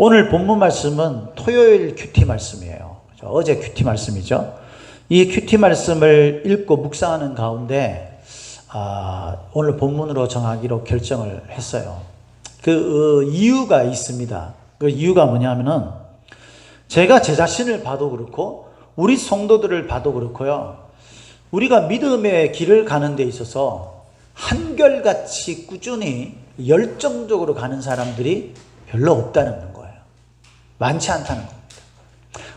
오늘 본문 말씀은 토요일 큐티 말씀이에요. 어제 큐티 말씀이죠. 이 큐티 말씀을 읽고 묵상하는 가운데 오늘 본문으로 정하기로 결정을 했어요. 그 이유가 있습니다. 그 이유가 뭐냐면은 제가 제 자신을 봐도 그렇고 우리 성도들을 봐도 그렇고요. 우리가 믿음의 길을 가는 데 있어서 한결같이 꾸준히 열정적으로 가는 사람들이 별로 없다는 거예요. 많지 않다는 겁니다.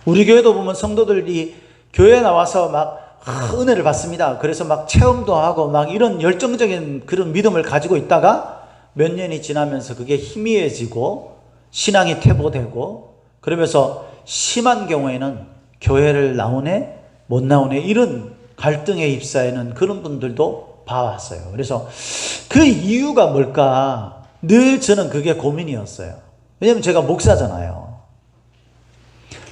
우리 교회도 보면 성도들이 교회에 나와서 막 은혜를 받습니다. 그래서 막 체험도 하고 막 이런 열정적인 그런 믿음을 가지고 있다가 몇 년이 지나면서 그게 희미해지고 신앙이 퇴보되고 그러면서 심한 경우에는 교회를 나오네 못 나오네 이런 갈등에 입사하는 그런 분들도 봐왔어요. 그래서 그 이유가 뭘까 늘 저는 그게 고민이었어요. 왜냐하면 제가 목사잖아요.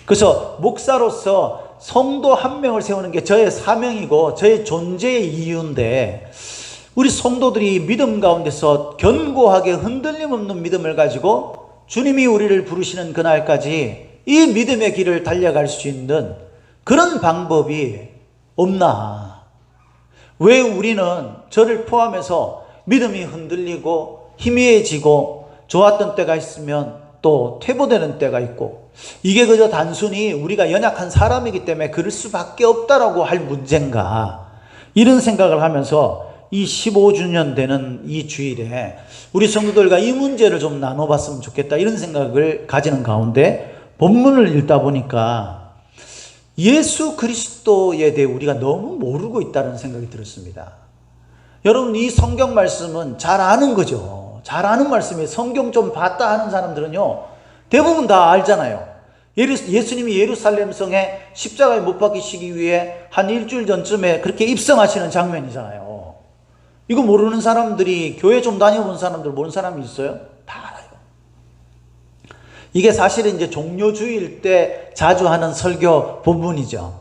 그래서 목사로서 성도 한 명을 세우는 게 저의 사명이고 저의 존재의 이유인데 우리 성도들이 믿음 가운데서 견고하게 흔들림 없는 믿음을 가지고 주님이 우리를 부르시는 그날까지 이 믿음의 길을 달려갈 수 있는 그런 방법이 없나? 왜 우리는 저를 포함해서 믿음이 흔들리고 희미해지고 좋았던 때가 있으면 또 퇴보되는 때가 있고 이게 그저 단순히 우리가 연약한 사람이기 때문에 그럴 수밖에 없다라고 할 문제인가? 이런 생각을 하면서 이 15주년 되는 이 주일에 우리 성도들과 이 문제를 좀 나눠봤으면 좋겠다 이런 생각을 가지는 가운데 본문을 읽다 보니까 예수 그리스도에 대해 우리가 너무 모르고 있다는 생각이 들었습니다. 여러분 이 성경 말씀은 잘 아는 거죠. 잘 아는 말씀이에요. 성경 좀 봤다 하는 사람들은요 대부분 다 알잖아요. 예수님이 예루살렘 성에 십자가에 못 박히시기 위해 한 일주일 전쯤에 그렇게 입성하시는 장면이잖아요. 이거 모르는 사람들이 교회 좀 다녀본 사람들 모르는 사람이 있어요? 다 알아요. 이게 사실은 이제 종료주일 때 자주 하는 설교 본문이죠.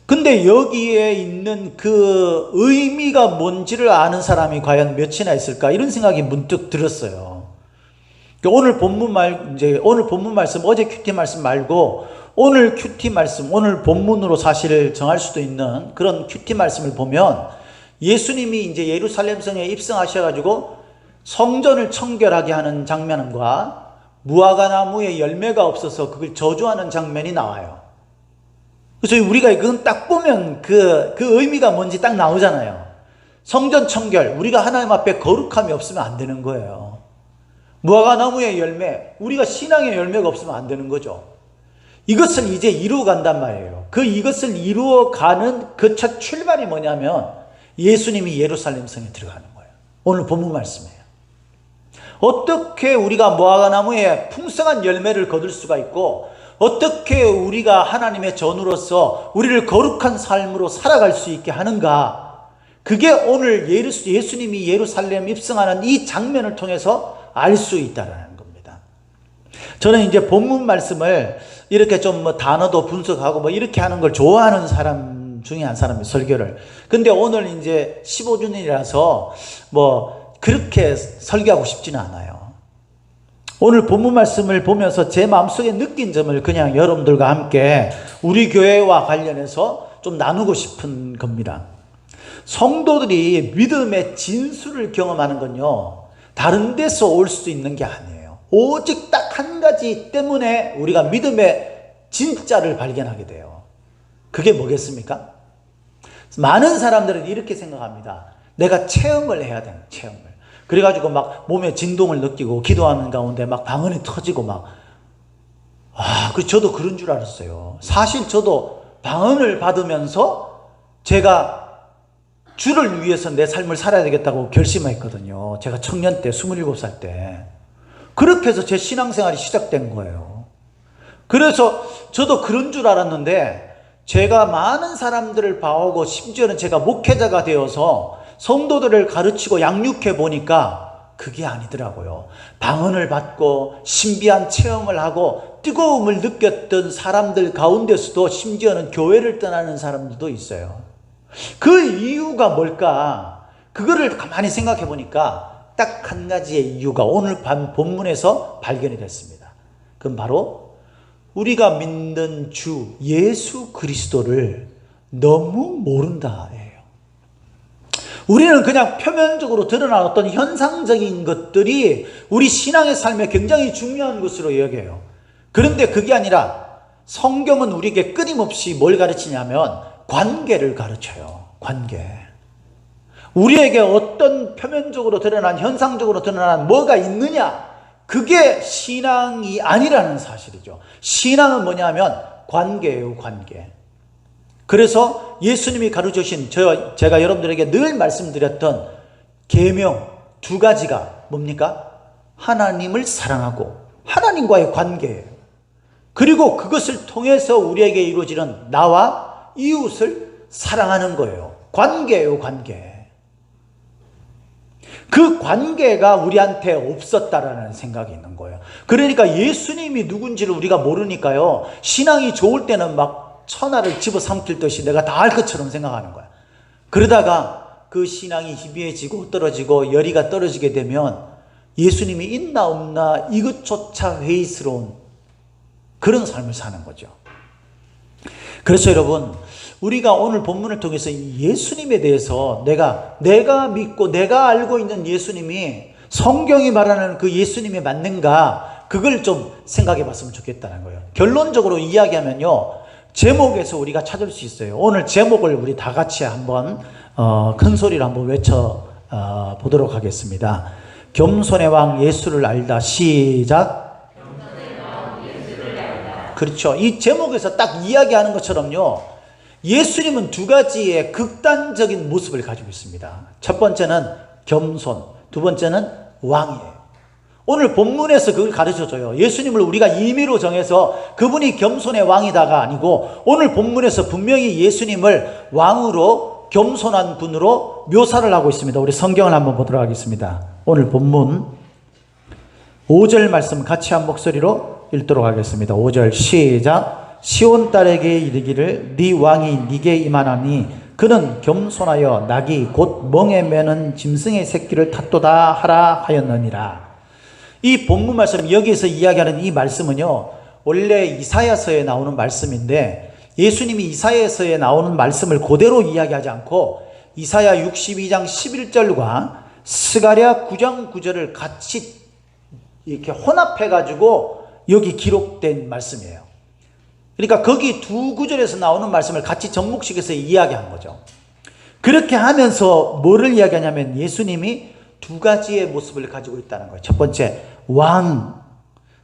근데 여기에 있는 그 의미가 뭔지를 아는 사람이 과연 몇이나 있을까 이런 생각이 문득 들었어요. 오늘 본문 말씀 어제 큐티 말씀 말고 오늘 큐티 말씀 오늘 본문으로 사실 정할 수도 있는 그런 큐티 말씀을 보면 예수님이 이제 예루살렘 성에 입성하셔가지고 성전을 청결하게 하는 장면과 무화과 나무에 열매가 없어서 그걸 저주하는 장면이 나와요. 그래서 우리가 그건 딱 보면 그 의미가 뭔지 딱 나오잖아요. 성전 청결, 우리가 하나님 앞에 거룩함이 없으면 안 되는 거예요. 무화과 나무의 열매, 우리가 신앙의 열매가 없으면 안 되는 거죠. 이것을 이제 이루어 간단 말이에요. 이것을 이루어가는 그 첫 출발이 뭐냐면 예수님이 예루살렘 성에 들어가는 거예요. 오늘 본문 말씀이에요. 어떻게 우리가 무화과 나무에 풍성한 열매를 거둘 수가 있고 어떻게 우리가 하나님의 전우로서 우리를 거룩한 삶으로 살아갈 수 있게 하는가? 그게 오늘 예수님이 예루살렘 입성하는 이 장면을 통해서 알 수 있다는 겁니다. 저는 이제 본문 말씀을 이렇게 좀 단어도 분석하고 이렇게 하는 걸 좋아하는 사람 중에 한 사람이 설교를. 근데 오늘 이제 15주년이라서 그렇게 설교하고 싶지는 않아요. 오늘 본문 말씀을 보면서 제 마음속에 느낀 점을 그냥 여러분들과 함께 우리 교회와 관련해서 좀 나누고 싶은 겁니다. 성도들이 믿음의 진수를 경험하는 건요 다른 데서 올 수 있는 게 아니에요. 오직 딱 한 가지 때문에 우리가 믿음의 진짜를 발견하게 돼요. 그게 뭐겠습니까? 많은 사람들은 이렇게 생각합니다. 내가 체험을 해야 되는 체험을. 그래가지고 막 몸에 진동을 느끼고 기도하는 가운데 막 방언이 터지고 저도 그런 줄 알았어요. 사실 저도 방언을 받으면서 제가 주를 위해서 내 삶을 살아야 되겠다고 결심했거든요. 제가 청년 때 27살 때. 그렇게 해서 제 신앙생활이 시작된 거예요. 그래서 저도 그런 줄 알았는데 제가 많은 사람들을 봐오고 심지어는 제가 목회자가 되어서 성도들을 가르치고 양육해 보니까 그게 아니더라고요. 방언을 받고 신비한 체험을 하고 뜨거움을 느꼈던 사람들 가운데서도 심지어는 교회를 떠나는 사람들도 있어요. 그 이유가 뭘까? 그거를 가만히 생각해 보니까 딱 한 가지의 이유가 오늘 본문에서 발견이 됐습니다. 그건 바로 우리가 믿는 주 예수 그리스도를 너무 모른다예요. 우리는 그냥 표면적으로 드러난 어떤 현상적인 것들이 우리 신앙의 삶에 굉장히 중요한 것으로 여겨요. 그런데 그게 아니라 성경은 우리에게 끊임없이 뭘 가르치냐면 관계를 가르쳐요. 관계. 우리에게 어떤 표면적으로 드러난, 현상적으로 드러난 뭐가 있느냐, 그게 신앙이 아니라는 사실이죠. 신앙은 뭐냐면 관계예요. 관계. 그래서 예수님이 가르쳐주신 제가 여러분들에게 늘 말씀드렸던 계명 두 가지가 뭡니까? 하나님을 사랑하고 하나님과의 관계예요. 그리고 그것을 통해서 우리에게 이루어지는 나와 이웃을 사랑하는 거예요. 관계예요. 관계. 그 관계가 우리한테 없었다라는 생각이 있는 거예요. 그러니까 예수님이 누군지를 우리가 모르니까요, 신앙이 좋을 때는 막 천하를 집어삼킬 듯이 내가 다 알 것처럼 생각하는 거야. 그러다가 그 신앙이 희미해지고 떨어지고 열의가 떨어지게 되면 예수님이 있나 없나 이것조차 회의스러운 그런 삶을 사는 거죠. 그래서 여러분, 우리가 오늘 본문을 통해서 예수님에 대해서 내가 믿고 내가 알고 있는 예수님이 성경이 말하는 그 예수님이 맞는가, 그걸 좀 생각해 봤으면 좋겠다는 거예요. 결론적으로 이야기하면요, 제목에서 우리가 찾을 수 있어요. 오늘 제목을 우리 다 같이 한번 큰 소리로 한번 외쳐 보도록 하겠습니다. 겸손의 왕 예수를 알다. 시작. 겸손의 왕 예수를 알다. 그렇죠. 이 제목에서 딱 이야기하는 것처럼요, 예수님은 두 가지의 극단적인 모습을 가지고 있습니다. 첫 번째는 겸손, 두 번째는 왕이에요. 오늘 본문에서 그걸 가르쳐줘요. 예수님을 우리가 임의로 정해서 그분이 겸손의 왕이다가 아니고, 오늘 본문에서 분명히 예수님을 왕으로 겸손한 분으로 묘사를 하고 있습니다. 우리 성경을 한번 보도록 하겠습니다. 오늘 본문 5절 말씀 같이 한 목소리로 읽도록 하겠습니다. 5절 시작. 시온 딸에게 이르기를 네 왕이 네게 임하나니 그는 겸손하여 낙이 곧 멍에 매는 짐승의 새끼를 탔도다 하라 하였느니라. 이 본문 말씀, 여기에서 이야기하는 이 말씀은요, 원래 이사야서에 나오는 말씀인데 예수님이 이사야서에 나오는 말씀을 그대로 이야기하지 않고 이사야 62장 11절과 스가랴 9장 9절을 같이 이렇게 혼합해 가지고 여기 기록된 말씀이에요. 그러니까 거기 두 구절에서 나오는 말씀을 같이 접목시켜서 이야기한 거죠. 그렇게 하면서 뭐를 이야기하냐면 예수님이 두 가지의 모습을 가지고 있다는 거예요. 첫 번째, 왕.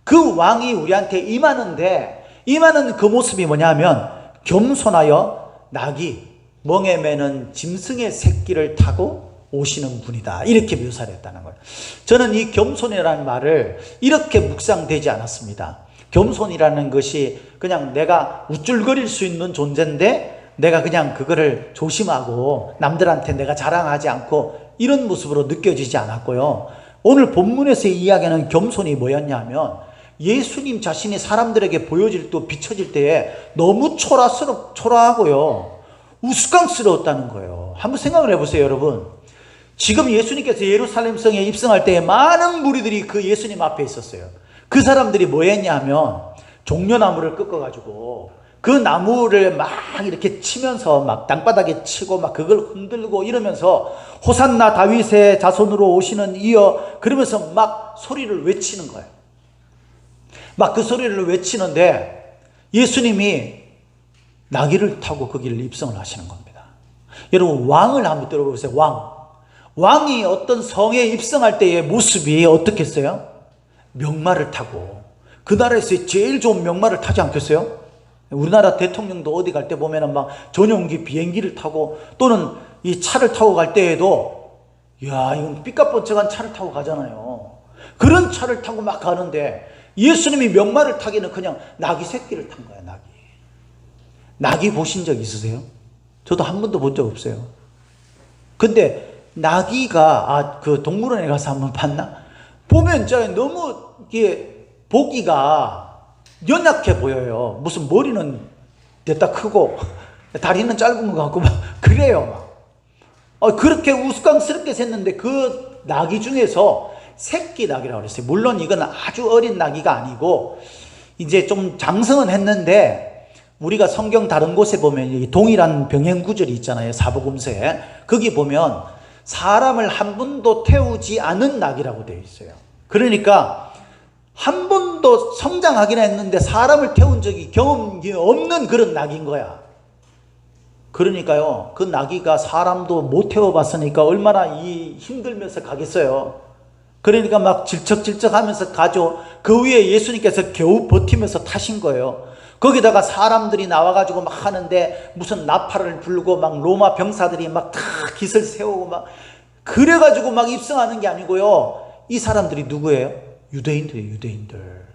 그 왕이 우리한테 임하는데, 임하는 그 모습이 뭐냐면 겸손하여 낙이 멍에 매는 짐승의 새끼를 타고 오시는 분이다. 이렇게 묘사를 했다는 거예요. 저는 이 겸손이라는 말을 이렇게 묵상되지 않았습니다. 겸손이라는 것이 그냥 내가 우쭐거릴 수 있는 존재인데 내가 그냥 그거를 조심하고 남들한테 내가 자랑하지 않고 이런 모습으로 느껴지지 않았고요. 오늘 본문에서 이야기하는 겸손이 뭐였냐면 예수님 자신이 사람들에게 보여질 때, 비춰질 때에 너무 초라하고요, 우스꽝스러웠다는 거예요. 한번 생각을 해보세요, 여러분. 지금 예수님께서 예루살렘 성에 입성할 때에 많은 무리들이 그 예수님 앞에 있었어요. 그 사람들이 뭐 했냐면 종려나무를 꺾어가지고 그 나무를 막 이렇게 치면서 막 땅바닥에 치고 막 그걸 흔들고 이러면서 호산나 다윗의 자손으로 오시는 이여, 그러면서 막 소리를 외치는 거예요. 막 그 소리를 외치는데 예수님이 나귀를 타고 거기를 입성을 하시는 겁니다. 여러분, 왕을 한번 들어보세요. 왕이 어떤 성에 입성할 때의 모습이 어떻겠어요? 명마를 타고, 그 나라에서 제일 좋은 명마를 타지 않겠어요? 우리나라 대통령도 어디 갈 때 보면은 막 전용기 비행기를 타고 또는 이 차를 타고 갈 때에도, 이야, 이건 삐까뻔쩍한 차를 타고 가잖아요. 그런 차를 타고 막 가는데 예수님이 명마를 타기는 그냥 나귀 새끼를 탄 거야. 나귀 보신 적 있으세요? 저도 한 번도 본 적 없어요. 근데 나귀가, 그 동물원에 가서 한번 봤나? 보면 너무 이게 보기가 연약해 보여요. 무슨 머리는 됐다 크고 다리는 짧은 것 같고 막 그래요. 그렇게 우스꽝스럽게 샜는데 그 나귀 중에서 새끼 나귀라고 그랬어요. 물론 이건 아주 어린 나귀가 아니고 이제 좀 장성은 했는데, 우리가 성경 다른 곳에 보면 이 동일한 병행 구절이 있잖아요. 사복음서에. 거기 보면 사람을 한 번도 태우지 않은 낙이라고 되어 있어요. 그러니까 한 번도 성장하긴 했는데 사람을 태운 적이 경험이 없는 그런 낙인 거야. 그러니까요, 그 나귀가 사람도 못 태워봤으니까 얼마나 힘들면서 가겠어요. 그러니까 막 질척질척 하면서 가죠. 그 위에 예수님께서 겨우 버티면서 타신 거예요. 거기다가 사람들이 나와가지고 막 하는데 무슨 나팔을 불고 막 로마 병사들이 막 다 깃을 세우고 막 그래가지고 막 입성하는 게 아니고요. 이 사람들이 누구예요? 유대인들이에요, 유대인들.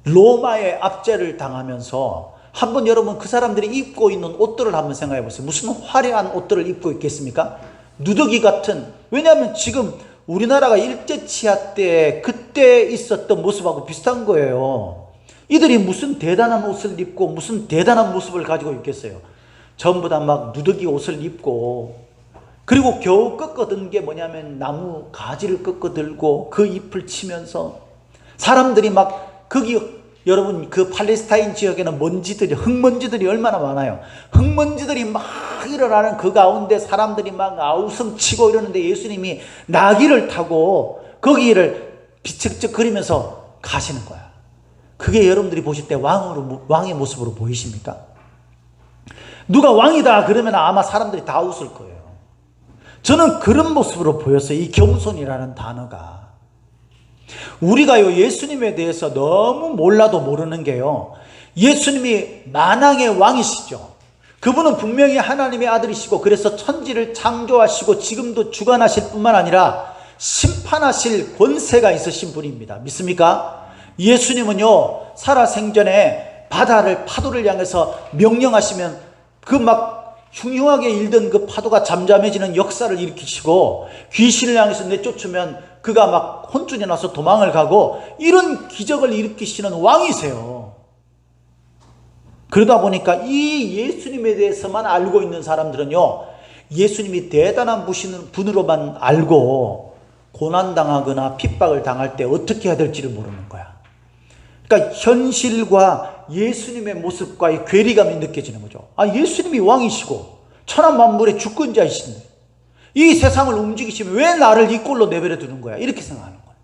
로마의 압제를 당하면서 한번 여러분 그 사람들이 입고 있는 옷들을 한번 생각해 보세요. 무슨 화려한 옷들을 입고 있겠습니까? 누더기 같은. 왜냐하면 지금 우리나라가 일제치하 때 그때 있었던 모습하고 비슷한 거예요. 이들이 무슨 대단한 옷을 입고 무슨 대단한 모습을 가지고 있겠어요. 전부 다 막 누더기 옷을 입고, 그리고 겨우 꺾어든 게 뭐냐면 나무 가지를 꺾어들고 그 잎을 치면서 사람들이 막 거기, 여러분 그 팔레스타인 지역에는 먼지들이, 흙먼지들이 얼마나 많아요. 흙먼지들이 막 일어나는 그 가운데 사람들이 막 아우성치고 이러는데 예수님이 나귀를 타고 거기를 비척척거리면서 가시는 거야. 그게 여러분들이 보실 때 왕의 모습으로 보이십니까? 누가 왕이다 그러면 아마 사람들이 다 웃을 거예요. 저는 그런 모습으로 보였어요. 이 겸손이라는 단어가. 우리가요, 예수님에 대해서 너무 몰라도 모르는 게요, 예수님이 만왕의 왕이시죠. 그분은 분명히 하나님의 아들이시고, 그래서 천지를 창조하시고 지금도 주관하실 뿐만 아니라 심판하실 권세가 있으신 분입니다. 믿습니까? 예수님은요, 살아생전에 파도를 향해서 명령하시면 그 막 흉흉하게 일던 그 파도가 잠잠해지는 역사를 일으키시고, 귀신을 향해서 내쫓으면 그가 막 혼쭐이 나서 도망을 가고, 이런 기적을 일으키시는 왕이세요. 그러다 보니까 이 예수님에 대해서만 알고 있는 사람들은요, 예수님이 대단한 분으로만 알고 고난당하거나 핍박을 당할 때 어떻게 해야 될지를 모르는 거야. 그러니까 현실과 예수님의 모습과의 괴리감이 느껴지는 거죠. 아, 예수님이 왕이시고 천하만물의 주권자이신데 이 세상을 움직이시면 왜 나를 이 꼴로 내버려 두는 거야? 이렇게 생각하는 거야.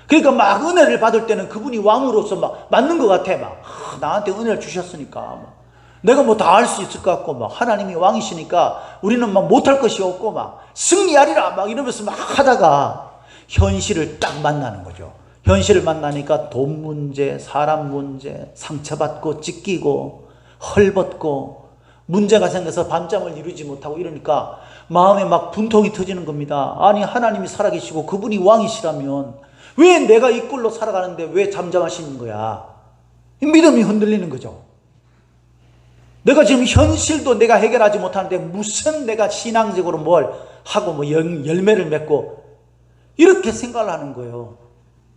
그러니까 막 은혜를 받을 때는 그분이 왕으로서 막 맞는 것 같아. 막 나한테 은혜를 주셨으니까 막 내가 뭐 다 할 수 있을 것 같고, 막 하나님이 왕이시니까 우리는 막 못할 것이 없고 막 승리하리라 막 이러면서 막 하다가 현실을 딱 만나는 거죠. 현실을 만나니까 돈 문제, 사람 문제, 상처받고 찢기고 헐벗고 문제가 생겨서 밤잠을 이루지 못하고 이러니까 마음에 막 분통이 터지는 겁니다. 아니, 하나님이 살아계시고 그분이 왕이시라면 왜 내가 이 꼴로 살아가는데 왜 잠잠하시는 거야? 믿음이 흔들리는 거죠. 내가 지금 현실도 내가 해결하지 못하는데 무슨 내가 신앙적으로 뭘 하고 뭐 열매를 맺고, 이렇게 생각을 하는 거예요.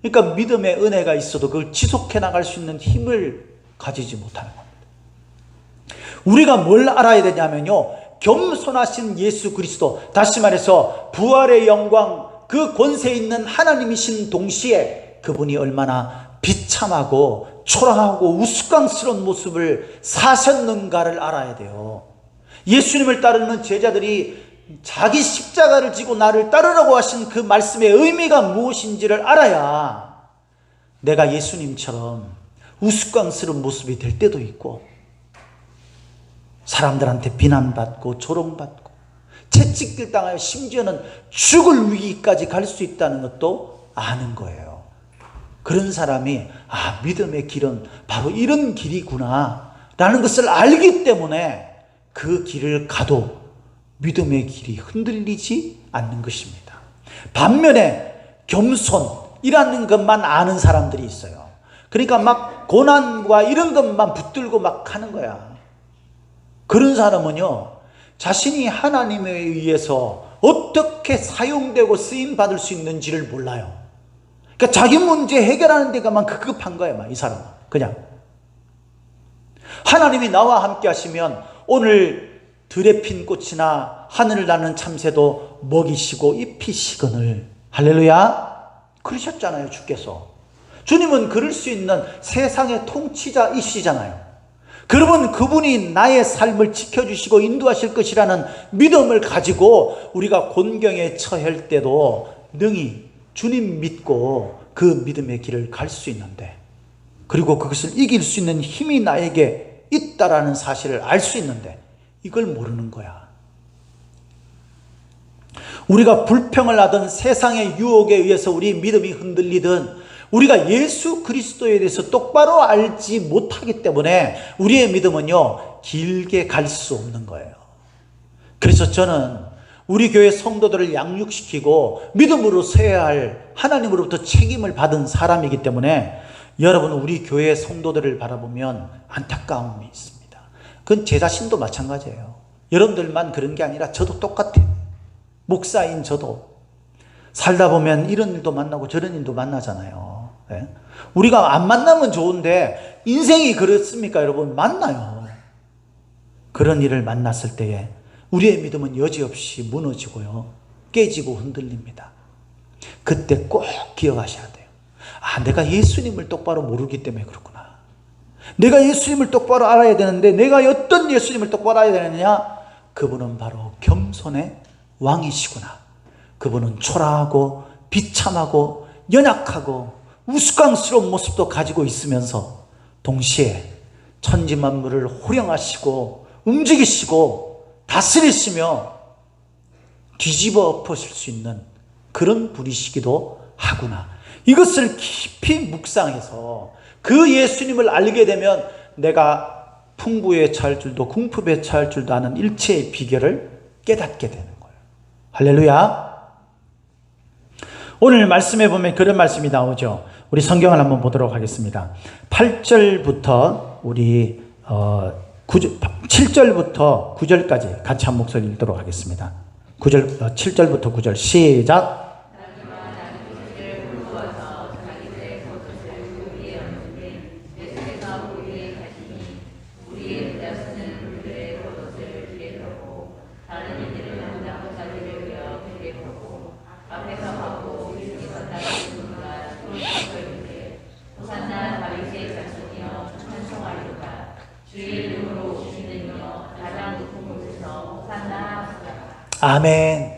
그러니까 믿음의 은혜가 있어도 그걸 지속해 나갈 수 있는 힘을 가지지 못하는 겁니다. 우리가 뭘 알아야 되냐면요, 겸손하신 예수 그리스도, 다시 말해서 부활의 영광, 그 권세 있는 하나님이신 동시에 그분이 얼마나 비참하고 초라하고 우스꽝스러운 모습을 사셨는가를 알아야 돼요. 예수님을 따르는 제자들이 자기 십자가를 지고 나를 따르라고 하신 그 말씀의 의미가 무엇인지를 알아야 내가 예수님처럼 우스꽝스러운 모습이 될 때도 있고, 사람들한테 비난받고 조롱받고 채찍질 당하여 심지어는 죽을 위기까지 갈 수 있다는 것도 아는 거예요. 그런 사람이 아, 믿음의 길은 바로 이런 길이구나 라는 것을 알기 때문에 그 길을 가도 믿음의 길이 흔들리지 않는 것입니다. 반면에 겸손이라는 것만 아는 사람들이 있어요. 그러니까 막 고난과 이런 것만 붙들고 막 하는 거야. 그런 사람은요, 자신이 하나님에 의해서 어떻게 사용되고 쓰임받을 수 있는지를 몰라요. 그러니까 자기 문제 해결하는 데가만 급급한 거예요, 이 사람은. 그냥 하나님이 나와 함께 하시면 오늘 들에 핀 꽃이나 하늘을 나는 참새도 먹이시고 입히시거늘. 할렐루야. 그러셨잖아요, 주께서. 주님은 그럴 수 있는 세상의 통치자이시잖아요. 그러면 그분이 나의 삶을 지켜주시고 인도하실 것이라는 믿음을 가지고 우리가 곤경에 처할 때도 능히 주님 믿고 그 믿음의 길을 갈 수 있는데, 그리고 그것을 이길 수 있는 힘이 나에게 있다라는 사실을 알 수 있는데 이걸 모르는 거야. 우리가 불평을 하던 세상의 유혹에 의해서 우리 믿음이 흔들리든 우리가 예수 그리스도에 대해서 똑바로 알지 못하기 때문에 우리의 믿음은요, 길게 갈 수 없는 거예요. 그래서 저는 우리 교회 성도들을 양육시키고 믿음으로 서야 할 하나님으로부터 책임을 받은 사람이기 때문에 여러분, 우리 교회 성도들을 바라보면 안타까움이 있습니다. 그건 제 자신도 마찬가지예요. 여러분들만 그런 게 아니라 저도 똑같아요. 목사인 저도 살다 보면 이런 일도 만나고 저런 일도 만나잖아요. 네? 우리가 안 만나면 좋은데 인생이 그렇습니까 여러분? 만나요. 그런 일을 만났을 때에 우리의 믿음은 여지없이 무너지고요, 깨지고 흔들립니다. 그때 꼭 기억하셔야 돼요. 아, 내가 예수님을 똑바로 모르기 때문에 그렇구나. 내가 예수님을 똑바로 알아야 되는데 내가 어떤 예수님을 똑바로 알아야 되느냐? 그분은 바로 겸손의 왕이시구나. 그분은 초라하고 비참하고 연약하고 우스꽝스러운 모습도 가지고 있으면서 동시에 천지만물을 호령하시고 움직이시고 다스리시며 뒤집어 엎으실 수 있는 그런 분이시기도 하구나. 이것을 깊이 묵상해서 그 예수님을 알게 되면 내가 풍부에 처할 줄도 궁핍에 처할 줄도 아는 일체의 비결을 깨닫게 되는 거예요. 할렐루야. 오늘 말씀에 보면 그런 말씀이 나오죠. 우리 성경을 한번 보도록 하겠습니다. 8절부터 우리 7절부터 9절까지 같이 한 목소리 읽도록 하겠습니다. 7절부터 9절 시작. 아멘.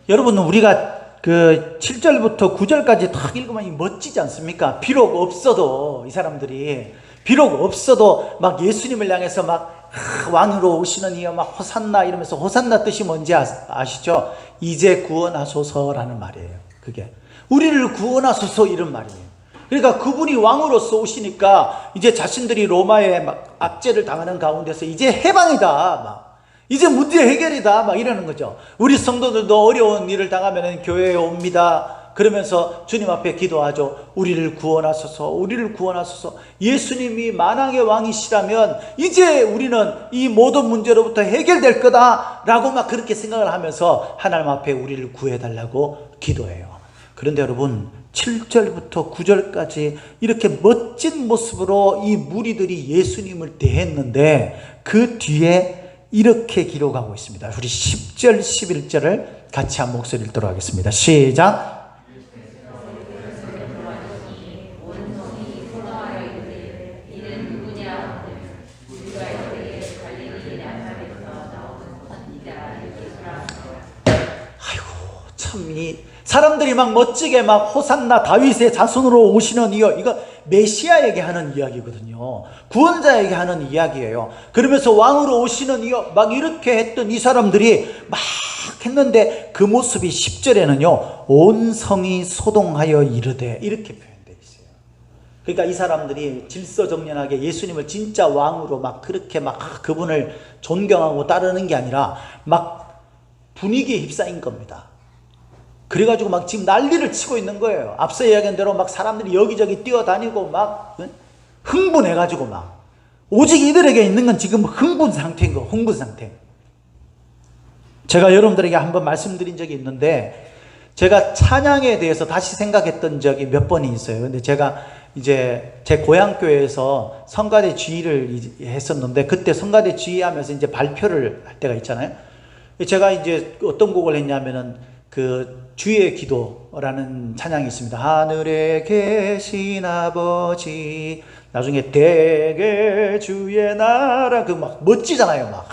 여러분, 우리가 그 7절부터 9절까지 딱 읽으면 멋지지 않습니까? 비록 없어도, 이 사람들이 비록 없어도 막 예수님을 향해서 막 왕으로 오시는 이여 막 호산나 이러면서, 호산나 뜻이 뭔지 아시죠? 이제 구원하소서라는 말이에요. 그게 우리를 구원하소서 이런 말이에요. 그러니까 그분이 왕으로서 오시니까 이제 자신들이 로마에 막 압제를 당하는 가운데서 이제 해방이다, 막 이제 문제 해결이다, 막 이러는 거죠. 우리 성도들도 어려운 일을 당하면 교회에 옵니다. 그러면서 주님 앞에 기도하죠. 우리를 구원하소서, 우리를 구원하소서. 예수님이 만왕의 왕이시라면 이제 우리는 이 모든 문제로부터 해결될 거다라고 막 그렇게 생각을 하면서 하나님 앞에 우리를 구해달라고 기도해요. 그런데 여러분, 7절부터 9절까지 이렇게 멋진 모습으로 이 무리들이 예수님을 대했는데 그 뒤에 이렇게 기록하고 있습니다. 우리 10절, 11절을 같이 한 목소리 읽도록 하겠습니다. 시작. 사람들이 막 멋지게 막 호산나 다윗의 자손으로 오시는 이거 메시아에게 하는 이야기거든요. 구원자에게 하는 이야기예요. 그러면서 왕으로 오시는 이여 막 이렇게 했던 이 사람들이 막 했는데 그 모습이 10절에는요 온 성이 소동하여 이르되 이렇게 표현되어 있어요. 그러니까 이 사람들이 질서정연하게 예수님을 진짜 왕으로 막 그렇게 막 그분을 존경하고 따르는 게 아니라 막 분위기에 휩싸인 겁니다. 그래가지고 막 지금 난리를 치고 있는 거예요. 앞서 이야기한 대로 막 사람들이 여기저기 뛰어다니고 막 흥분해가지고 막 오직 이들에게 있는 건 지금 흥분 상태인 거, 흥분 상태. 제가 여러분들에게 한번 말씀드린 적이 있는데 제가 찬양에 대해서 다시 생각했던 적이 몇 번이 있어요. 근데 제가 이제 제 고향교회에서 성가대 지휘를 했었는데 그때 성가대 지휘하면서 이제 발표를 할 때가 있잖아요. 제가 이제 어떤 곡을 했냐면은 그 주의 기도라는 찬양이 있습니다. 하늘에 계신 아버지, 나중에 대개 주의 나라, 그 막 멋지잖아요. 막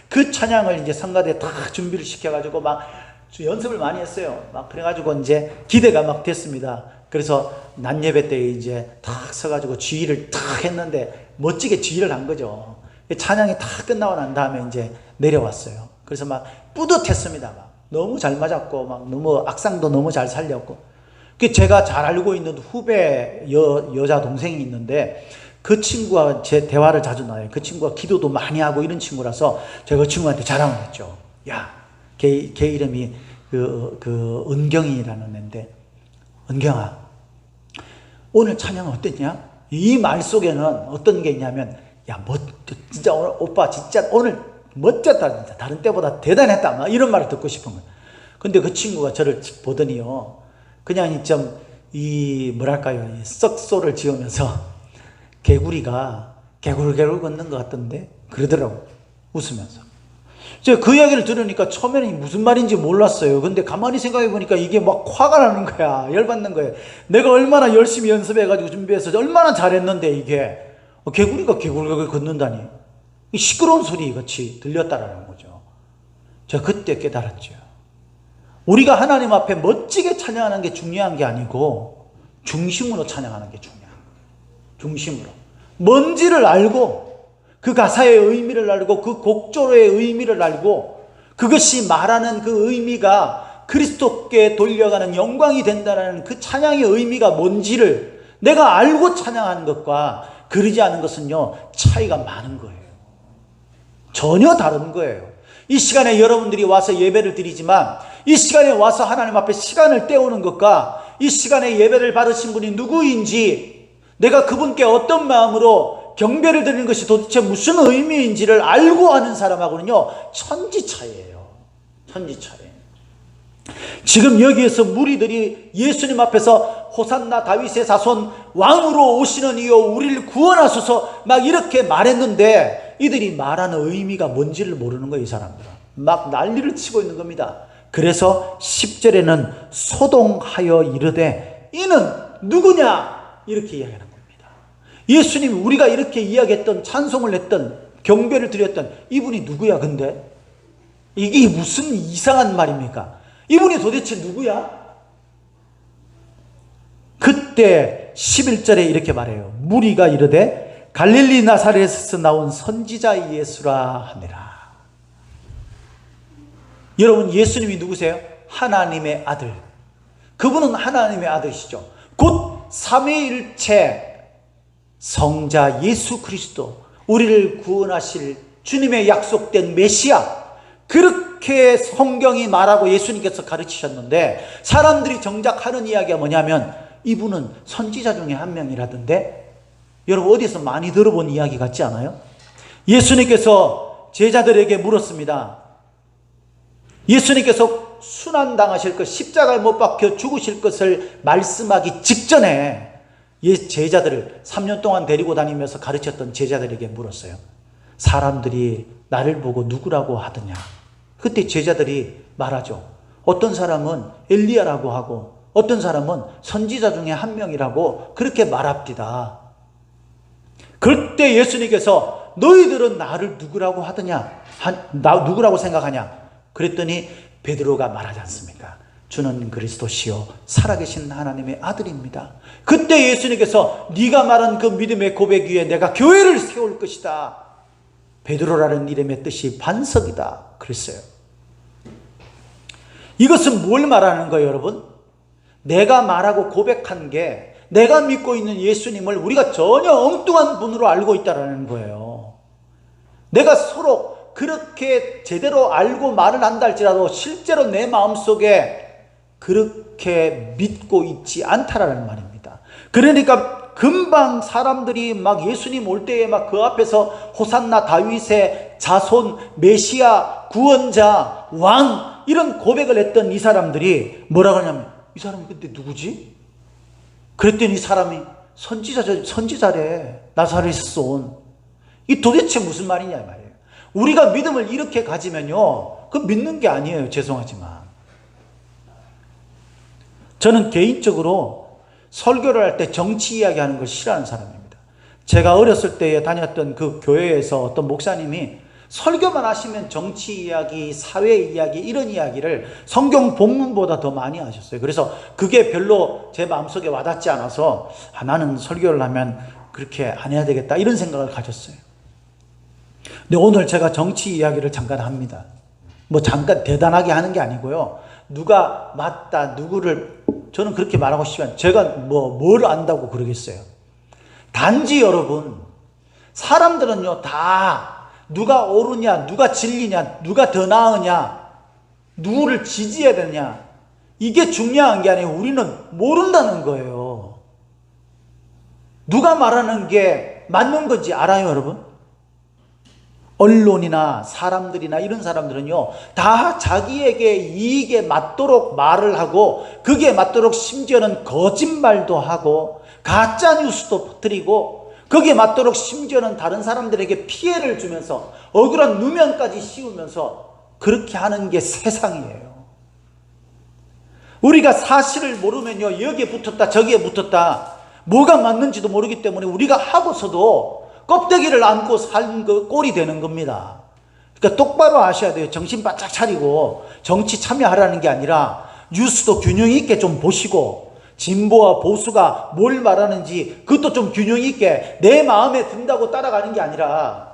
그 찬양을 이제 성가대에 다 준비를 시켜가지고 막 연습을 많이 했어요. 막 그래가지고 이제 기대가 막 됐습니다. 그래서 낮 예배 때 이제 탁 서가지고 지휘를 탁 했는데 멋지게 지휘를 한 거죠. 찬양이 다 끝나고 난 다음에 이제 내려왔어요. 그래서 막 뿌듯했습니다. 막 너무 잘 맞았고, 막 너무 악상도 너무 잘 살렸고. 그 제가 잘 알고 있는 후배 여자 동생이 있는데 그 친구와 제 대화를 자주 나눠요. 그 친구가 기도도 많이 하고 이런 친구라서 제가 그 친구한테 자랑을 했죠. 야, 걔 이름이 그 은경이라는 애인데, 은경아, 오늘 찬양 어땠냐? 이 말 속에는 어떤 게 있냐면, 야, 진짜 오늘 오빠 진짜 오늘 멋졌다. 진짜 다른 때보다 대단했다. 막 이런 말을 듣고 싶은 거예요. 근데 그 친구가 저를 보더니요, 그냥 좀 뭐랄까요, 썩소를 지으면서 개구리가 개굴개굴 걷는 것 같던데 그러더라고, 웃으면서. 제가 그 이야기를 들으니까 처음에는 무슨 말인지 몰랐어요. 근데 가만히 생각해 보니까 이게 막 화가 나는 거야. 열받는 거예요. 내가 얼마나 열심히 연습해가지고 준비해서 얼마나 잘했는데 이게 개구리가 개굴개굴 걷는다니, 시끄러운 소리 같이 들렸다라는 거죠. 제가 그때 깨달았죠. 우리가 하나님 앞에 멋지게 찬양하는 게 중요한 게 아니고 중심으로 찬양하는 게 중요한 거예요. 중심으로. 뭔지를 알고, 그 가사의 의미를 알고, 그 곡조의 의미를 알고, 그것이 말하는 그 의미가 그리스도께 돌려가는 영광이 된다는 그 찬양의 의미가 뭔지를 내가 알고 찬양하는 것과 그러지 않은 것은요, 차이가 많은 거예요. 전혀 다른 거예요. 이 시간에 여러분들이 와서 예배를 드리지만, 이 시간에 와서 하나님 앞에 시간을 때우는 것과 이 시간에 예배를 받으신 분이 누구인지, 내가 그분께 어떤 마음으로 경배를 드리는 것이 도대체 무슨 의미인지를 알고 하는 사람하고는요, 천지차이예요. 천지차이. 지금 여기에서 무리들이 예수님 앞에서 호산나 다윗의 자손 왕으로 오시는 이여 우리를 구원하소서 막 이렇게 말했는데, 이들이 말하는 의미가 뭔지를 모르는 거예요. 이 사람들은 막 난리를 치고 있는 겁니다. 그래서 10절에는 소동하여 이르되 이는 누구냐, 이렇게 이야기하는 겁니다. 예수님, 우리가 이렇게 이야기했던, 찬송을 했던, 경배를 드렸던 이분이 누구야? 근데 이게 무슨 이상한 말입니까? 이분이 도대체 누구야? 그때 11절에 이렇게 말해요. 무리가 이르되 갈릴리 나사렛에서 나온 선지자 예수라 하니라. 여러분, 예수님이 누구세요? 하나님의 아들. 그분은 하나님의 아들이시죠. 곧 삼위일체 성자 예수 그리스도, 우리를 구원하실 주님의 약속된 메시아. 그렇게 성경이 말하고 예수님께서 가르치셨는데, 사람들이 정작 하는 이야기가 뭐냐면 이분은 선지자 중에 한 명이라던데, 여러분 어디서 많이 들어본 이야기 같지 않아요? 예수님께서 제자들에게 물었습니다. 예수님께서 순환당하실 것, 십자가에 못 박혀 죽으실 것을 말씀하기 직전에 제자들을 3년 동안 데리고 다니면서 가르쳤던 제자들에게 물었어요. 사람들이 나를 보고 누구라고 하더냐? 그때 제자들이 말하죠. 어떤 사람은 엘리야라고 하고 어떤 사람은 선지자 중에 한 명이라고 그렇게 말합디다. 그때 예수님께서 너희들은 나를 누구라고 하더냐? 누구라고 생각하냐? 그랬더니 베드로가 말하지 않습니까? 주는 그리스도시요 살아계신 하나님의 아들입니다. 그때 예수님께서 네가 말한 그 믿음의 고백 위에 내가 교회를 세울 것이다. 베드로라는 이름의 뜻이 반석이다 그랬어요. 이것은 뭘 말하는 거예요, 여러분? 내가 말하고 고백한 게 내가 믿고 있는 예수님을 우리가 전혀 엉뚱한 분으로 알고 있다는 거예요. 내가 서로 그렇게 제대로 알고 말을 한다 할지라도 실제로 내 마음속에 그렇게 믿고 있지 않다라는 말입니다. 그러니까 금방 사람들이 막 예수님 올 때에 막 그 앞에서 호산나 다윗의 자손, 메시아, 구원자, 왕 이런 고백을 했던 이 사람들이 뭐라고 하냐면, 이 사람이 근데 누구지? 그랬더니 이 사람이 선지자래. 나사렛에서 온. 이 도대체 무슨 말이냐 이 말이에요. 우리가 믿음을 이렇게 가지면요, 그 믿는 게 아니에요. 죄송하지만 저는 개인적으로 설교를 할 때 정치 이야기하는 걸 싫어하는 사람입니다. 제가 어렸을 때에 다녔던 그 교회에서 어떤 목사님이 설교만 하시면 정치 이야기, 사회 이야기 이런 이야기를 성경 본문보다 더 많이 하셨어요. 그래서 그게 별로 제 마음속에 와닿지 않아서 나는 설교를 하면 그렇게 안 해야 되겠다 이런 생각을 가졌어요. 근데 오늘 제가 정치 이야기를 잠깐 합니다. 뭐 잠깐 대단하게 하는 게 아니고요. 누가 맞다 누구를 저는 그렇게 말하고 싶지만 제가 뭘 안다고 그러겠어요. 단지 여러분, 사람들은요 다 누가 옳으냐, 누가 진리냐, 누가 더 나으냐, 누구를 지지해야 되냐, 이게 중요한 게 아니고 우리는 모른다는 거예요. 누가 말하는 게 맞는 건지 알아요, 여러분? 언론이나 사람들이나 이런 사람들은요 다 자기에게 이익에 맞도록 말을 하고 그게 맞도록 심지어는 거짓말도 하고 가짜 뉴스도 퍼뜨리고 거기에 맞도록 심지어는 다른 사람들에게 피해를 주면서 억울한 누명까지 씌우면서 그렇게 하는 게 세상이에요. 우리가 사실을 모르면요 여기에 붙었다 저기에 붙었다 뭐가 맞는지도 모르기 때문에 우리가 하고서도 껍데기를 안고 산 그 꼴이 되는 겁니다. 그러니까 똑바로 아셔야 돼요. 정신 바짝 차리고 정치 참여하라는 게 아니라 뉴스도 균형 있게 좀 보시고 진보와 보수가 뭘 말하는지 그것도 좀 균형 있게 내 마음에 든다고 따라가는 게 아니라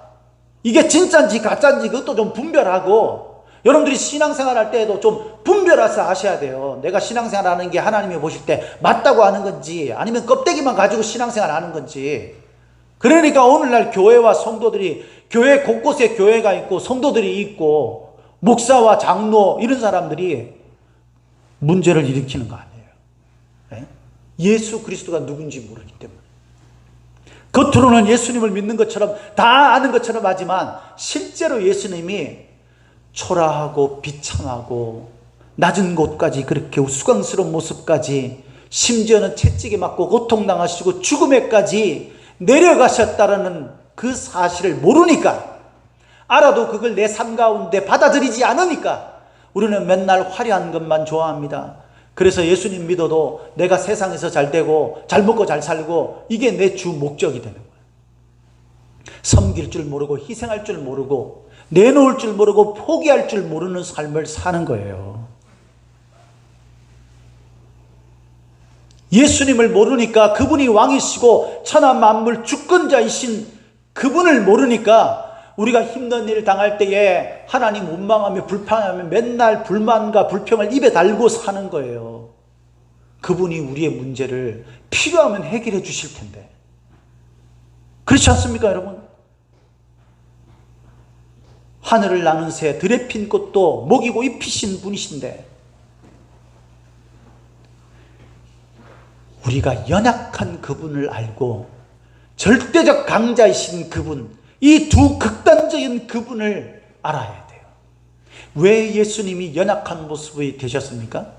이게 진짜인지 가짜인지 그것도 좀 분별하고 여러분들이 신앙생활 할 때에도 좀 분별해서 하셔야 돼요. 내가 신앙생활 하는 게 하나님이 보실 때 맞다고 하는 건지 아니면 껍데기만 가지고 신앙생활 하는 건지. 그러니까 오늘날 교회와 성도들이 교회 곳곳에 교회가 있고 성도들이 있고 목사와 장로 이런 사람들이 문제를 일으키는 거 아니에요. 네? 예수 그리스도가 누군지 모르기 때문에. 겉으로는 예수님을 믿는 것처럼 다 아는 것처럼 하지만 실제로 예수님이 초라하고 비참하고 낮은 곳까지 그렇게 수강스러운 모습까지 심지어는 채찍에 맞고 고통당하시고 죽음에까지 내려가셨다라는 그 사실을 모르니까 알아도 그걸 내 삶 가운데 받아들이지 않으니까 우리는 맨날 화려한 것만 좋아합니다. 그래서 예수님 믿어도 내가 세상에서 잘 되고 잘 먹고 잘 살고 이게 내 주 목적이 되는 거예요. 섬길 줄 모르고 희생할 줄 모르고 내놓을 줄 모르고 포기할 줄 모르는 삶을 사는 거예요. 예수님을 모르니까 그분이 왕이시고 천하 만물 주권자이신 그분을 모르니까 우리가 힘든 일 당할 때에 하나님 원망하며 불평하며 맨날 불만과 불평을 입에 달고 사는 거예요. 그분이 우리의 문제를 필요하면 해결해 주실 텐데. 그렇지 않습니까, 여러분? 하늘을 나는 새, 들에 핀 꽃도 먹이고 입히신 분이신데 우리가 연약한 그분을 알고 절대적 강자이신 그분, 이 두 극단적인 그분을 알아야 돼요. 왜 예수님이 연약한 모습이 되셨습니까?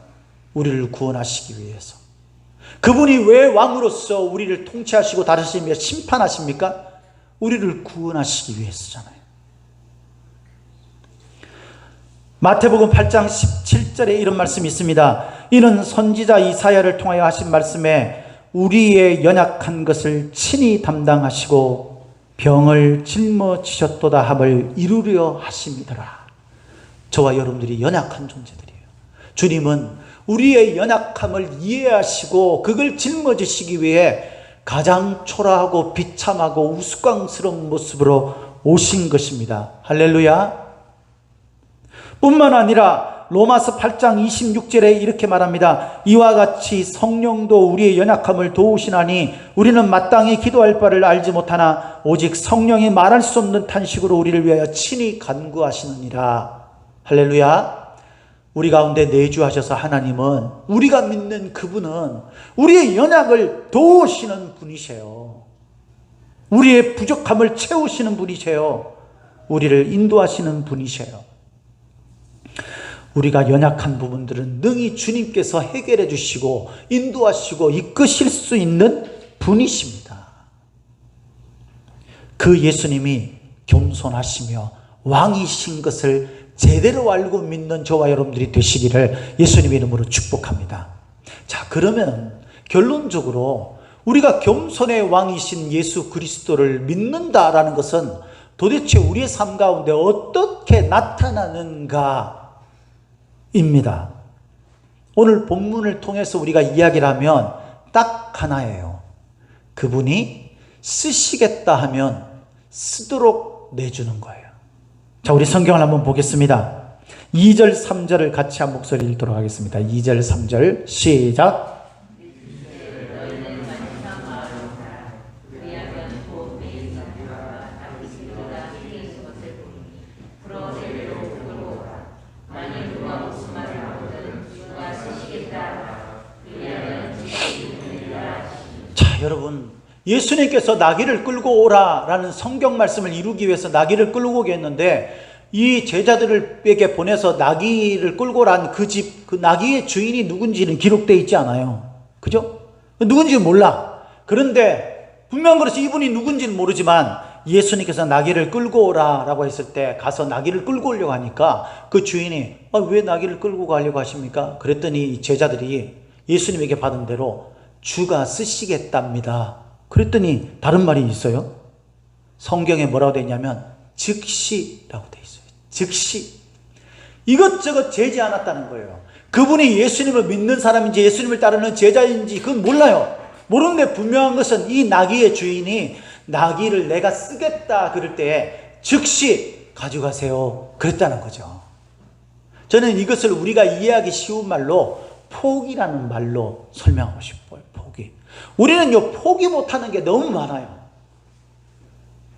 우리를 구원하시기 위해서. 그분이 왜 왕으로서 우리를 통치하시고 다루시며 심판하십니까? 우리를 구원하시기 위해서잖아요. 마태복음 8장 17절에 이런 말씀이 있습니다. 이는 선지자 이사야를 통하여 하신 말씀에 우리의 연약한 것을 친히 담당하시고 병을 짊어지셨도다 함을 이루려 하심이더라. 저와 여러분들이 연약한 존재들이에요. 주님은 우리의 연약함을 이해하시고 그걸 짊어지시기 위해 가장 초라하고 비참하고 우스꽝스러운 모습으로 오신 것입니다. 할렐루야. 뿐만 아니라 로마서 8장 26절에 이렇게 말합니다. 이와 같이 성령도 우리의 연약함을 도우시나니 우리는 마땅히 기도할 바를 알지 못하나 오직 성령이 말할 수 없는 탄식으로 우리를 위하여 친히 간구하시느니라. 할렐루야. 우리 가운데 내주하셔서 하나님은 우리가 믿는 그분은 우리의 연약을 도우시는 분이세요. 우리의 부족함을 채우시는 분이세요. 우리를 인도하시는 분이세요. 우리가 연약한 부분들은 능히 주님께서 해결해 주시고 인도하시고 이끄실 수 있는 분이십니다. 그 예수님이 겸손하시며 왕이신 것을 제대로 알고 믿는 저와 여러분들이 되시기를 예수님의 이름으로 축복합니다. 자, 그러면 결론적으로 우리가 겸손의 왕이신 예수 그리스도를 믿는다라는 것은 도대체 우리의 삶 가운데 어떻게 나타나는가입니다. 오늘 본문을 통해서 우리가 이야기를 하면 딱 하나예요. 그분이 쓰시겠다 하면 쓰도록 내주는 거예요. 자, 우리 성경을 한번 보겠습니다. 2절 3절을 같이 한 목소리 읽도록 하겠습니다. 2절 3절 시작. 자, 여러분, 예수님께서 나귀를 끌고 오라라는 성경 말씀을 이루기 위해서 나귀를 끌고 오겠는데 이 제자들에게 보내서 나귀를 끌고 오란 그 집, 그 나귀의 주인이 누군지는 기록되어 있지 않아요. 그죠? 누군지는 몰라. 그런데 분명 그렇지 이분이 누군지는 모르지만 예수님께서 나귀를 끌고 오라라고 했을 때 가서 나귀를 끌고 오려고 하니까 그 주인이 왜 나귀를 끌고 가려고 하십니까? 그랬더니 제자들이 예수님에게 받은 대로 주가 쓰시겠답니다. 그랬더니 다른 말이 있어요. 성경에 뭐라고 되어 있냐면 즉시라고 되어 있어요. 즉시. 이것저것 재지 않았다는 거예요. 그분이 예수님을 믿는 사람인지 예수님을 따르는 제자인지 그건 몰라요. 모르는데 분명한 것은 이 나귀의 주인이 나귀를 내가 쓰겠다 그럴 때에 즉시 가져가세요 그랬다는 거죠. 저는 이것을 우리가 이해하기 쉬운 말로 포기라는 말로 설명하고 싶어요. 포기. 우리는요 포기 못하는 게 너무 많아요.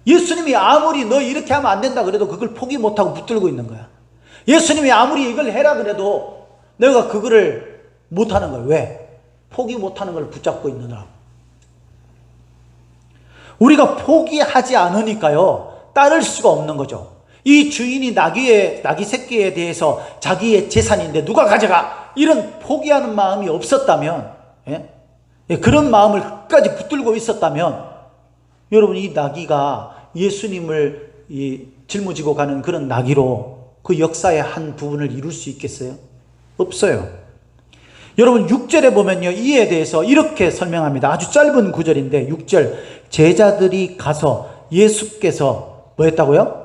예수님이 아무리 너 이렇게 하면 안 된다 그래도 그걸 포기 못하고 붙들고 있는 거야. 예수님이 아무리 이걸 해라 그래도 내가 그거를 못하는 거야. 왜? 포기 못하는 걸 붙잡고 있느라. 우리가 포기하지 않으니까요 따를 수가 없는 거죠. 이 주인이 나귀 새끼에 대해서 자기의 재산인데 누가 가져가 이런 포기하는 마음이 없었다면 그런 마음을 끝까지 붙들고 있었다면 여러분 이 나귀가 예수님을 짊어지고 가는 그런 나귀로 그 역사의 한 부분을 이룰 수 있겠어요? 없어요. 여러분 6절에 보면요 이에 대해서 이렇게 설명합니다. 아주 짧은 구절인데 6절 제자들이 가서 예수께서 뭐 했다고요?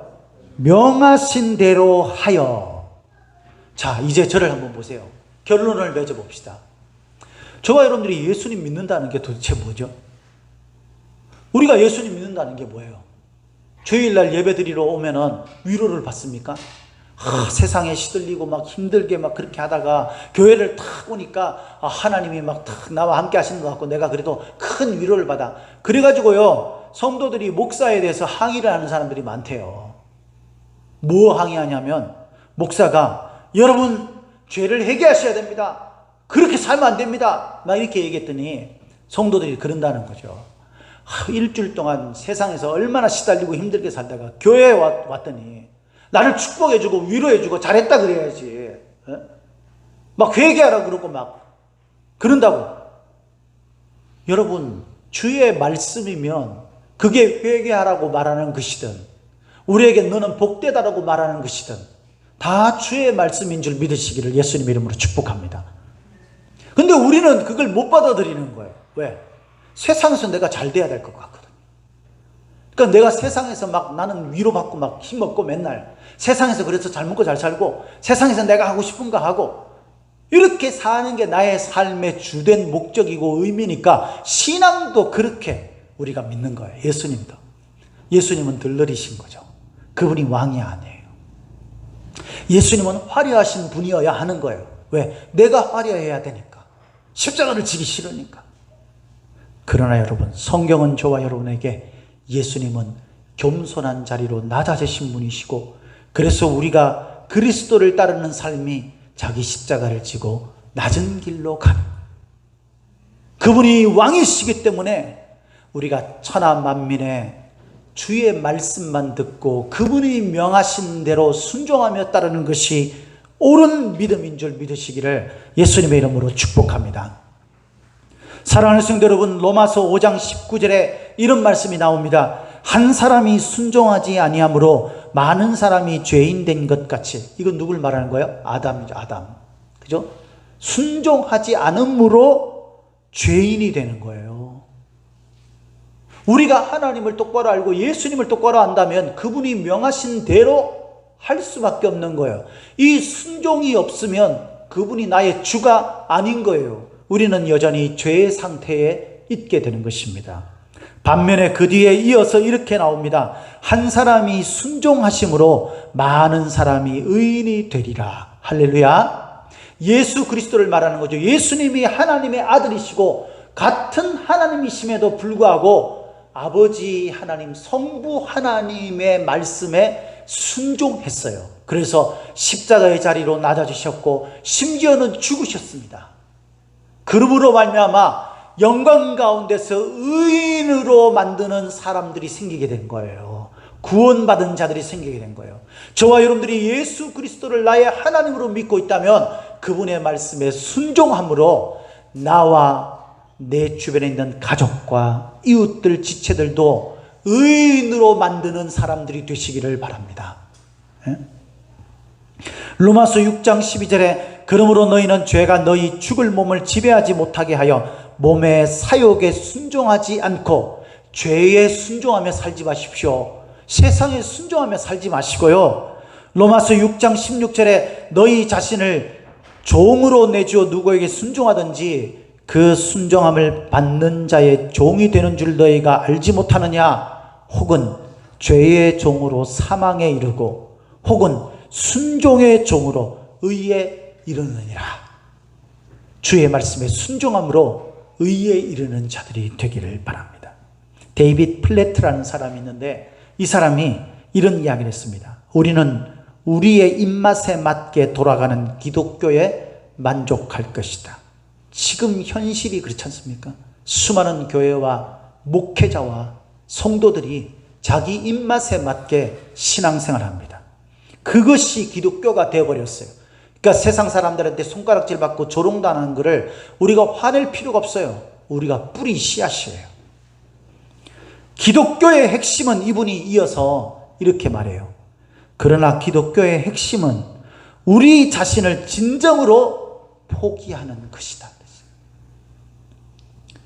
명하신 대로 하여. 자 이제 저를 한번 보세요. 결론을 맺어봅시다. 저와 여러분들이 예수님 믿는다는 게 도대체 뭐죠? 우리가 예수님 믿는다는 게 뭐예요? 주일날 예배 드리러 오면은 위로를 받습니까? 세상에 시들리고 막 힘들게 막 그렇게 하다가 교회를 탁 오니까 하나님이 막 탁 나와 함께 하시는 것 같고 내가 그래도 큰 위로를 받아. 그래가지고요 성도들이 목사에 대해서 항의를 하는 사람들이 많대요. 뭐 항의하냐면 목사가 여러분 죄를 회개하셔야 됩니다. 그렇게 살면 안 됩니다. 막 이렇게 얘기했더니 성도들이 그런다는 거죠. 일주일 동안 세상에서 얼마나 시달리고 힘들게 살다가 교회에 왔더니 나를 축복해주고 위로해주고 잘했다 그래야지. 막 회개하라고 그러고 막 그런다고. 여러분 주의 말씀이면 그게 회개하라고 말하는 것이든 우리에게 너는 복되다라고 말하는 것이든 다 주의 말씀인 줄 믿으시기를 예수님 이름으로 축복합니다. 근데 우리는 그걸 못 받아들이는 거예요. 왜? 세상에서 내가 잘 돼야 될 것 같거든. 그러니까 내가 세상에서 막 나는 위로받고 막 힘없고 맨날 세상에서 그래서 잘 먹고 잘 살고 세상에서 내가 하고 싶은 거 하고 이렇게 사는 게 나의 삶의 주된 목적이고 의미니까 신앙도 그렇게 우리가 믿는 거예요. 예수님도. 예수님은 들러리신 거죠. 그분이 왕이 아니에요. 예수님은 화려하신 분이어야 하는 거예요. 왜? 내가 화려해야 되니까. 십자가를 지기 싫으니까. 그러나 여러분 성경은 저와 여러분에게 예수님은 겸손한 자리로 낮아지신 분이시고 그래서 우리가 그리스도를 따르는 삶이 자기 십자가를 지고 낮은 길로 가는 그분이 왕이시기 때문에 우리가 천하 만민의 주의 말씀만 듣고 그분이 명하신 대로 순종하며 따르는 것이 옳은 믿음인 줄 믿으시기를 예수님의 이름으로 축복합니다. 사랑하는 성도 여러분, 로마서 5장 19절에 이런 말씀이 나옵니다. 한 사람이 순종하지 아니하므로 많은 사람이 죄인 된 것 같이. 이건 누굴 말하는 거예요? 아담이죠. 아담. 그죠? 순종하지 않음으로 죄인이 되는 거예요. 우리가 하나님을 똑바로 알고 예수님을 똑바로 안다면 그분이 명하신 대로 할 수밖에 없는 거예요. 이 순종이 없으면 그분이 나의 주가 아닌 거예요. 우리는 여전히 죄의 상태에 있게 되는 것입니다. 반면에 그 뒤에 이어서 이렇게 나옵니다. 한 사람이 순종하심으로 많은 사람이 의인이 되리라. 할렐루야. 예수 그리스도를 말하는 거죠. 예수님이 하나님의 아들이시고 같은 하나님이심에도 불구하고 아버지 하나님, 성부 하나님의 말씀에 순종했어요. 그래서 십자가의 자리로 낮아지셨고 심지어는 죽으셨습니다. 그러므로 말미암아 영광 가운데서 의인으로 만드는 사람들이 생기게 된 거예요. 구원받은 자들이 생기게 된 거예요. 저와 여러분들이 예수 그리스도를 나의 하나님으로 믿고 있다면 그분의 말씀에 순종함으로 나와 내 주변에 있는 가족과 이웃들, 지체들도 의인으로 만드는 사람들이 되시기를 바랍니다. 로마서 6장 12절에 그러므로 너희는 죄가 너희 죽을 몸을 지배하지 못하게 하여 몸의 사욕에 순종하지 않고 죄에 순종하며 살지 마십시오. 세상에 순종하며 살지 마시고요. 로마서 6장 16절에 너희 자신을 종으로 내주어 누구에게 순종하든지 그 순종함을 받는 자의 종이 되는 줄 너희가 알지 못하느냐? 혹은 죄의 종으로 사망에 이르고 혹은 순종의 종으로 의에 이르느니라. 주의 말씀에 순종함으로 의에 이르는 자들이 되기를 바랍니다. 데이빗 플래트라는 사람이 있는데 이 사람이 이런 이야기를 했습니다. 우리는 우리의 입맛에 맞게 돌아가는 기독교에 만족할 것이다. 지금 현실이 그렇지 않습니까? 수많은 교회와 목회자와 성도들이 자기 입맛에 맞게 신앙생활을 합니다. 그것이 기독교가 되어버렸어요. 그러니까 세상 사람들한테 손가락질 받고 조롱당하는 것을 우리가 화낼 필요가 없어요. 우리가 뿌리 씨앗이에요. 기독교의 핵심은 이분이 이어서 이렇게 말해요. 그러나 기독교의 핵심은 우리 자신을 진정으로 포기하는 것이다.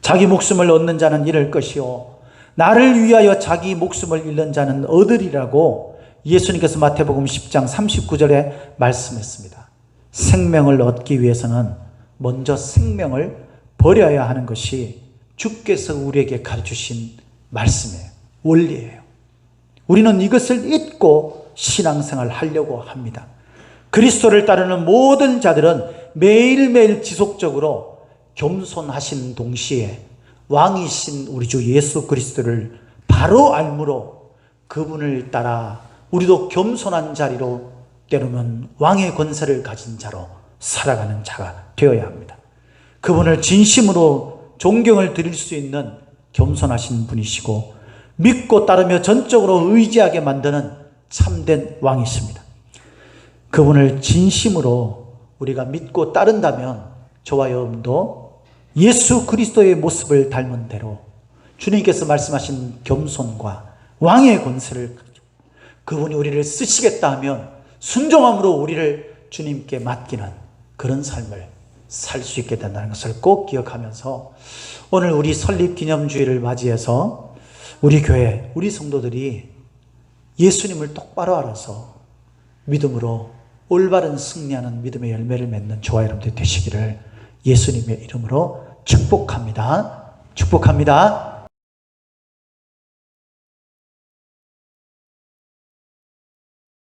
자기 목숨을 얻는 자는 잃을 것이요 나를 위하여 자기 목숨을 잃는 자는 얻으리라고 예수님께서 마태복음 10장 39절에 말씀했습니다. 생명을 얻기 위해서는 먼저 생명을 버려야 하는 것이 주께서 우리에게 가르치신 말씀이에요. 원리예요. 우리는 이것을 잊고 신앙생활을 하려고 합니다. 그리스도를 따르는 모든 자들은 매일매일 지속적으로 겸손하신 동시에 왕이신 우리 주 예수 그리스도를 바로 알므로 그분을 따라 우리도 겸손한 자리로 때로는 왕의 권세를 가진 자로 살아가는 자가 되어야 합니다. 그분을 진심으로 존경을 드릴 수 있는 겸손하신 분이시고 믿고 따르며 전적으로 의지하게 만드는 참된 왕이십니다. 그분을 진심으로 우리가 믿고 따른다면 저와 여러분도 예수 그리스도의 모습을 닮은 대로 주님께서 말씀하신 겸손과 왕의 권세를 가지고 그분이 우리를 쓰시겠다 하면 순종함으로 우리를 주님께 맡기는 그런 삶을 살 수 있게 된다는 것을 꼭 기억하면서 오늘 우리 설립기념주일을 맞이해서 우리 교회, 우리 성도들이 예수님을 똑바로 알아서 믿음으로 올바른 승리하는 믿음의 열매를 맺는 저와 여러분들 되시기를 예수님의 이름으로 축복합니다. 축복합니다.